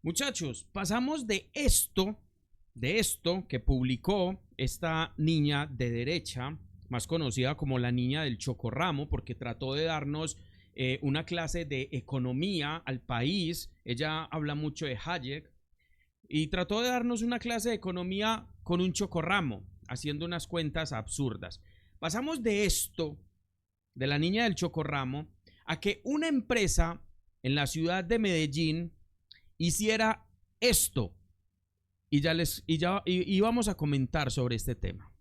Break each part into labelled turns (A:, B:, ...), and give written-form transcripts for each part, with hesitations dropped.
A: Muchachos, pasamos de esto que publicó esta niña de derecha, más conocida como la niña del chocorramo, porque trató de darnos una clase de economía al país. Ella habla mucho de Hayek y trató de darnos una clase de economía con un chocorramo, haciendo unas cuentas absurdas. Pasamos de esto, de la niña del chocorramo, a que una empresa en la ciudad de Medellín hiciera esto. Y ya íbamos a comentar sobre este tema.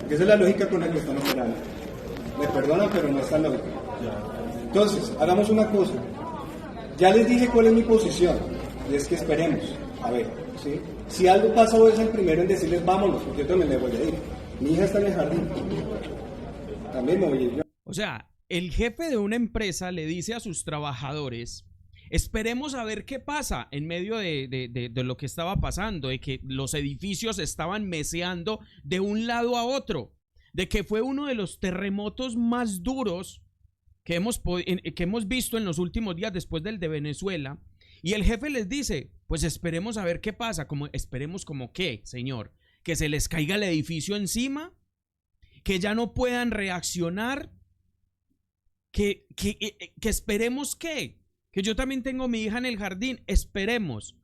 B: Esa es la lógica con la que están operando. Me perdonan, pero no es tan lógica. Entonces, hagamos una cosa. Ya les dije cuál es mi posición. Y es que esperemos. A ver, ¿sí? Si algo pasa, voy a ser el primero en decirles vámonos, porque yo también le voy a ir. Mi hija está en el jardín. También me voy a ir yo.
A: O sea, el jefe de una empresa le dice a sus trabajadores: esperemos a ver qué pasa en medio de lo que estaba pasando, de que los edificios estaban meceando de un lado a otro, de que fue uno de los terremotos más duros que hemos visto en los últimos días después del de Venezuela. Y el jefe les dice: pues esperemos a ver qué pasa. Como, esperemos como qué, señor, que se les caiga el edificio encima, que ya no puedan reaccionar, que esperemos que yo también tengo mi hija en el jardín, esperemos.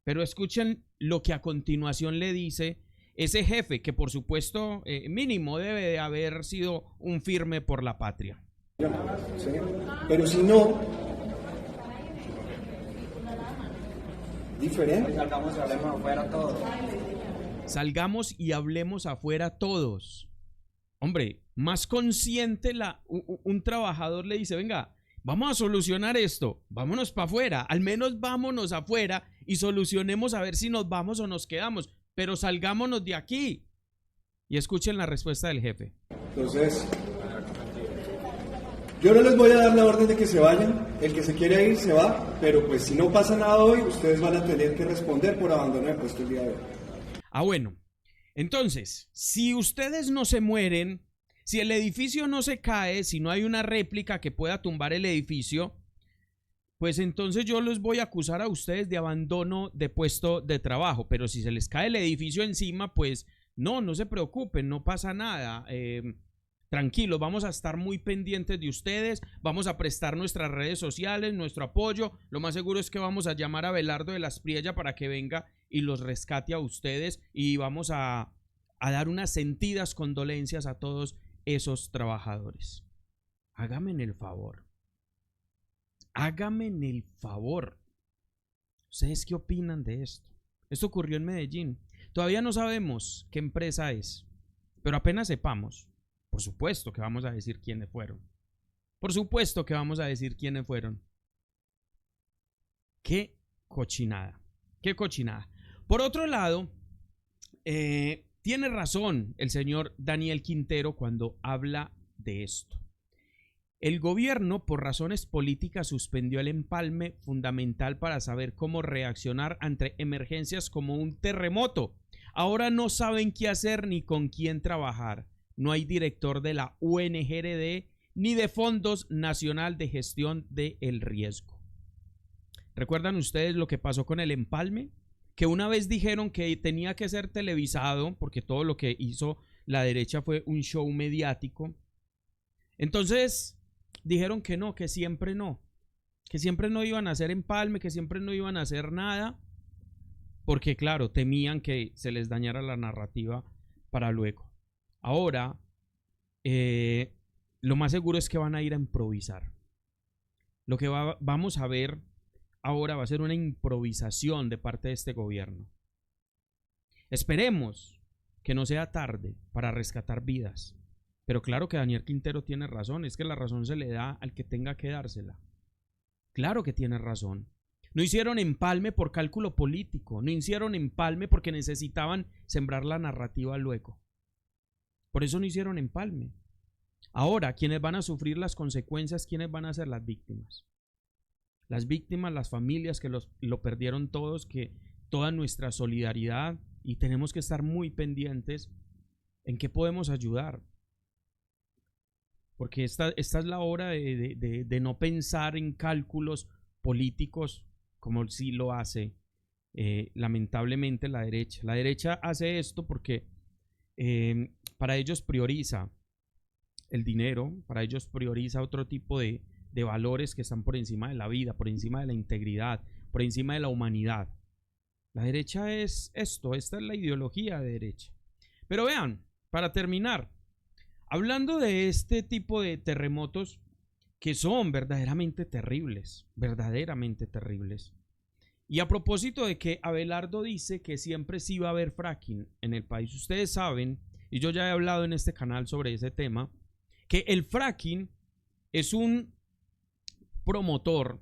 A: Pero escuchen lo que a continuación le dice ese jefe, que por supuesto mínimo debe de haber sido un firme por la patria.
B: ¿Sí? Pero si no, diferente.
C: Salgamos y hablemos afuera todos.
A: Salgamos y hablemos afuera todos. Hombre, más consciente un trabajador le dice: venga, vamos a solucionar esto, vámonos para afuera, al menos vámonos afuera y solucionemos a ver si nos vamos o nos quedamos, pero salgámonos de aquí. Y escuchen la respuesta del jefe.
B: Entonces, yo no les voy a dar la orden de que se vayan, el que se quiere ir se va, pero pues si no pasa nada hoy, ustedes van a tener que responder por abandono de puesto el día de hoy.
A: Bueno, entonces, si ustedes no se mueren, si el edificio no se cae, si no hay una réplica que pueda tumbar el edificio, pues entonces yo los voy a acusar a ustedes de abandono de puesto de trabajo. Pero si se les cae el edificio encima, pues no se preocupen, no pasa nada. Tranquilos, vamos a estar muy pendientes de ustedes, vamos a prestar nuestras redes sociales, nuestro apoyo. Lo más seguro es que vamos a llamar a Belardo de la Espriella para que venga y los rescate a ustedes, y vamos a dar unas sentidas condolencias a todos esos trabajadores. Hágame el favor. Hágame el favor. ¿Ustedes qué opinan de esto? Esto ocurrió en Medellín. Todavía no sabemos qué empresa es, pero apenas sepamos, por supuesto que vamos a decir quiénes fueron. Por supuesto que vamos a decir quiénes fueron. Qué cochinada. Qué cochinada. Por otro lado, tiene razón el señor Daniel Quintero cuando habla de esto. El gobierno, por razones políticas, suspendió el empalme fundamental para saber cómo reaccionar ante emergencias como un terremoto. Ahora no saben qué hacer ni con quién trabajar. No hay director de la UNGRD ni de Fondos Nacional de Gestión del Riesgo. ¿Recuerdan ustedes lo que pasó con el empalme? Que una vez dijeron que tenía que ser televisado porque todo lo que hizo la derecha fue un show mediático. Entonces dijeron que no, que siempre no iban a hacer empalme, que siempre no iban a hacer nada, porque claro, temían que se les dañara la narrativa para luego. Ahora, lo más seguro es que van a ir a improvisar. Lo que vamos a ver ahora va a ser una improvisación de parte de este gobierno. Esperemos que no sea tarde para rescatar vidas. Pero claro que Daniel Quintero tiene razón, es que la razón se le da al que tenga que dársela. Claro que tiene razón. No hicieron empalme por cálculo político, no hicieron empalme porque necesitaban sembrar la narrativa luego. Por eso no hicieron empalme. Ahora, quienes van a sufrir las consecuencias, ¿quiénes van a ser las víctimas? Las víctimas, las familias que lo perdieron todos, que toda nuestra solidaridad, y tenemos que estar muy pendientes en qué podemos ayudar. Porque esta es la hora de no pensar en cálculos políticos como sí lo hace lamentablemente la derecha. La derecha hace esto porque para ellos prioriza el dinero, para ellos prioriza otro tipo de valores que están por encima de la vida, por encima de la integridad, por encima de la humanidad. La derecha es esto, esta es la ideología de derecha. Pero vean, para terminar, hablando de este tipo de terremotos que son verdaderamente terribles, y a propósito de que Abelardo dice que siempre sí va a haber fracking en el país, ustedes saben, y yo ya he hablado en este canal sobre ese tema, que el fracking es un promotor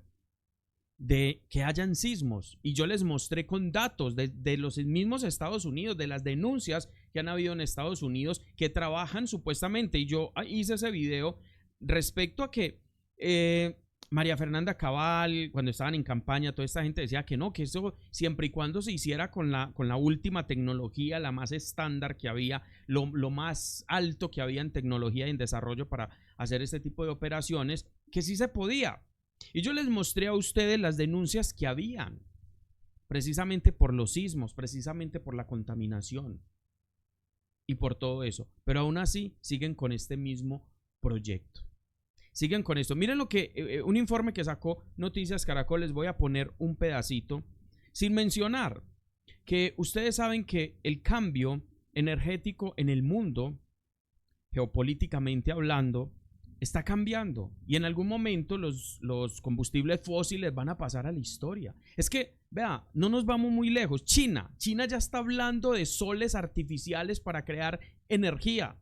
A: de que hayan sismos, y yo les mostré con datos de los mismos Estados Unidos, de las denuncias que han habido en Estados Unidos, que trabajan supuestamente, y yo hice ese video respecto a que María Fernanda Cabal, cuando estaban en campaña, toda esta gente decía que no, que eso siempre y cuando se hiciera con la última tecnología, la más estándar que había, lo más alto que había en tecnología y en desarrollo para hacer este tipo de operaciones, que sí se podía. Y yo les mostré a ustedes las denuncias que habían, precisamente por los sismos, precisamente por la contaminación y por todo eso. Pero aún así siguen con este mismo proyecto. Siguen con esto. Miren lo que un informe que sacó Noticias Caracol, les voy a poner un pedacito, sin mencionar que ustedes saben que el cambio energético en el mundo, geopolíticamente hablando, está cambiando y en algún momento los combustibles fósiles van a pasar a la historia. Es que, vea, no nos vamos muy lejos. China ya está hablando de soles artificiales para crear energía.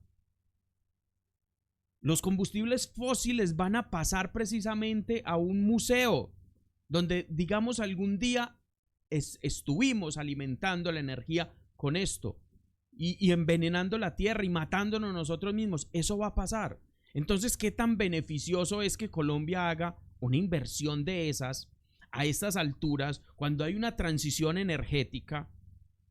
A: Los combustibles fósiles van a pasar precisamente a un museo donde, digamos, algún día estuvimos alimentando la energía con esto y envenenando la tierra y matándonos nosotros mismos. Eso va a pasar. Entonces, ¿qué tan beneficioso es que Colombia haga una inversión de esas a estas alturas cuando hay una transición energética?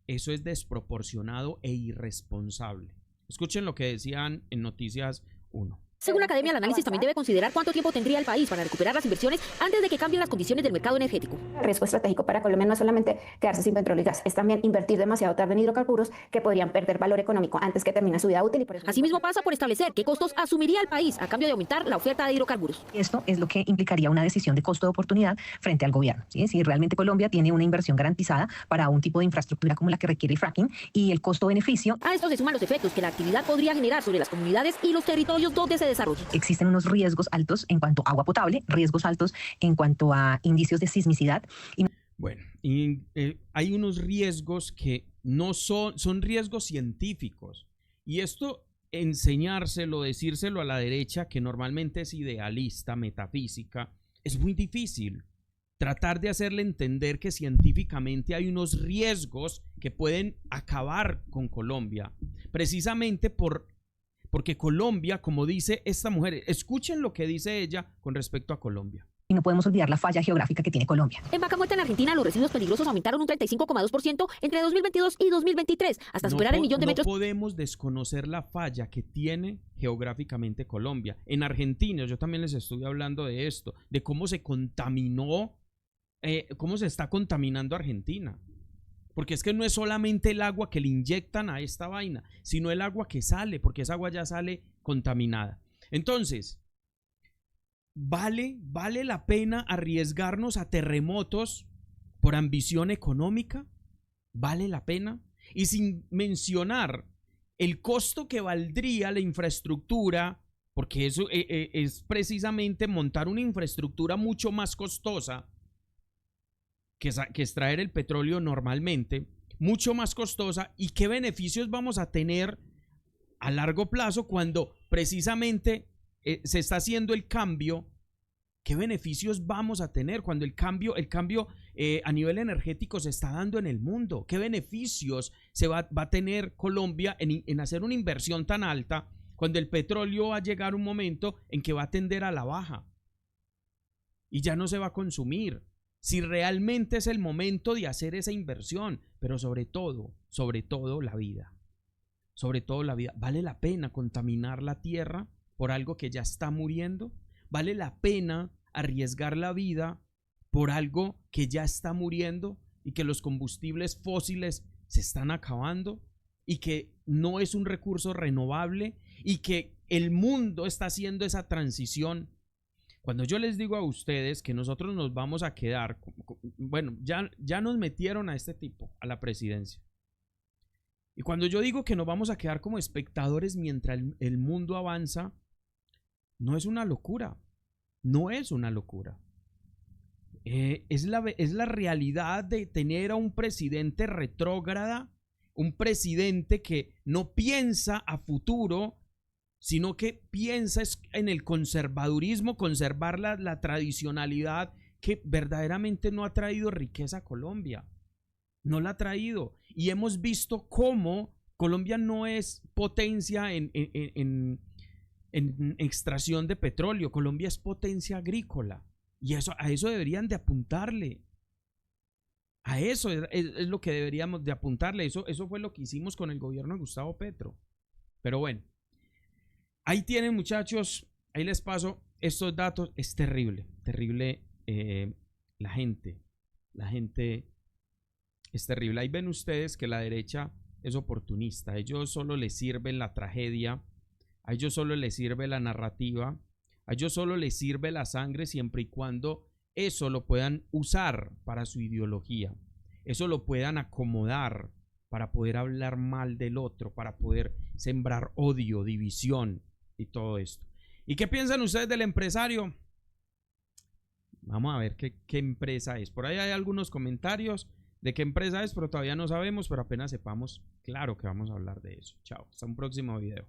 A: Eso es desproporcionado e irresponsable. Escuchen lo que decían en Noticias 1.
C: Según la academia, el análisis también debe considerar cuánto tiempo tendría el país para recuperar las inversiones antes de que cambien las condiciones del mercado energético.
D: El riesgo estratégico para Colombia no es solamente quedarse sin petróleo y gas, es también invertir demasiado tarde en hidrocarburos que podrían perder valor económico antes que termine su vida útil. Y por eso
C: Asimismo pasa por establecer qué costos asumiría el país a cambio de aumentar la oferta de hidrocarburos.
E: Esto es lo que implicaría una decisión de costo de oportunidad frente al gobierno. ¿Sí? Si realmente Colombia tiene una inversión garantizada para un tipo de infraestructura como la que requiere el fracking y el costo-beneficio.
C: A esto se suman los efectos que la actividad podría generar sobre las comunidades y los territorios donde se desarrolle.
E: Existen unos riesgos altos en cuanto a agua potable, riesgos altos en cuanto a indicios de sismicidad.
A: Bueno, hay unos riesgos que no son riesgos científicos. Y esto enseñárselo, decírselo a la derecha, que normalmente es idealista, metafísica, es muy difícil. Tratar de hacerle entender que científicamente hay unos riesgos que pueden acabar con Colombia, precisamente porque Colombia, como dice esta mujer, escuchen lo que dice ella con respecto a Colombia.
E: Y no podemos olvidar la falla geográfica que tiene Colombia.
C: En Vaca Muerta, en Argentina, los residuos peligrosos aumentaron un 35,2% entre 2022 y 2023, hasta superar el millón de metros.
A: No podemos desconocer la falla que tiene geográficamente Colombia. En Argentina, yo también les estuve hablando de esto, de cómo se contaminó, cómo se está contaminando Argentina. Porque es que no es solamente el agua que le inyectan a esta vaina, sino el agua que sale, porque esa agua ya sale contaminada. Entonces, ¿vale la pena arriesgarnos a terremotos por ambición económica? ¿Vale la pena? Y sin mencionar el costo que valdría la infraestructura, porque eso es precisamente montar una infraestructura mucho más costosa que extraer el petróleo normalmente, mucho más costosa. ¿Y qué beneficios vamos a tener a largo plazo cuando precisamente se está haciendo el cambio? ¿Qué beneficios vamos a tener cuando el cambio a nivel energético se está dando en el mundo? ¿Qué beneficios se va a tener Colombia en hacer una inversión tan alta cuando el petróleo va a llegar un momento en que va a tender a la baja y ya no se va a consumir? Si realmente es el momento de hacer esa inversión, pero sobre todo la vida. Sobre todo la vida. ¿Vale la pena contaminar la tierra por algo que ya está muriendo? ¿Vale la pena arriesgar la vida por algo que ya está muriendo? y que los combustibles fósiles se están acabando y que no es un recurso renovable y que el mundo está haciendo esa transición. Cuando yo les digo a ustedes que nosotros nos vamos a quedar, bueno, ya nos metieron a este tipo a la presidencia. Y cuando yo digo que nos vamos a quedar como espectadores mientras el mundo avanza, no es una locura, no es una locura. Es la realidad de tener a un presidente retrógrada, un presidente que no piensa a futuro, sino que piensa en el conservadurismo, conservar la tradicionalidad que verdaderamente no ha traído riqueza a Colombia. No la ha traído. Y hemos visto cómo Colombia no es potencia en extracción de petróleo. Colombia es potencia agrícola. Y a eso deberían de apuntarle. A eso es lo que deberíamos de apuntarle. Eso fue lo que hicimos con el gobierno de Gustavo Petro. Pero bueno, ahí tienen, muchachos. Ahí les paso estos datos. Es terrible, terrible. La gente es terrible. Ahí ven ustedes que la derecha es oportunista. A ellos solo les sirve la tragedia. A ellos solo les sirve la narrativa. A ellos solo les sirve la sangre siempre y cuando eso lo puedan usar para su ideología. Eso lo puedan acomodar para poder hablar mal del otro, para poder sembrar odio, división y todo esto. ¿Y qué piensan ustedes del empresario? Vamos a ver qué empresa es. Por ahí hay algunos comentarios de qué empresa es, pero todavía no sabemos, pero apenas sepamos, claro que vamos a hablar de eso. Chao, hasta un próximo video.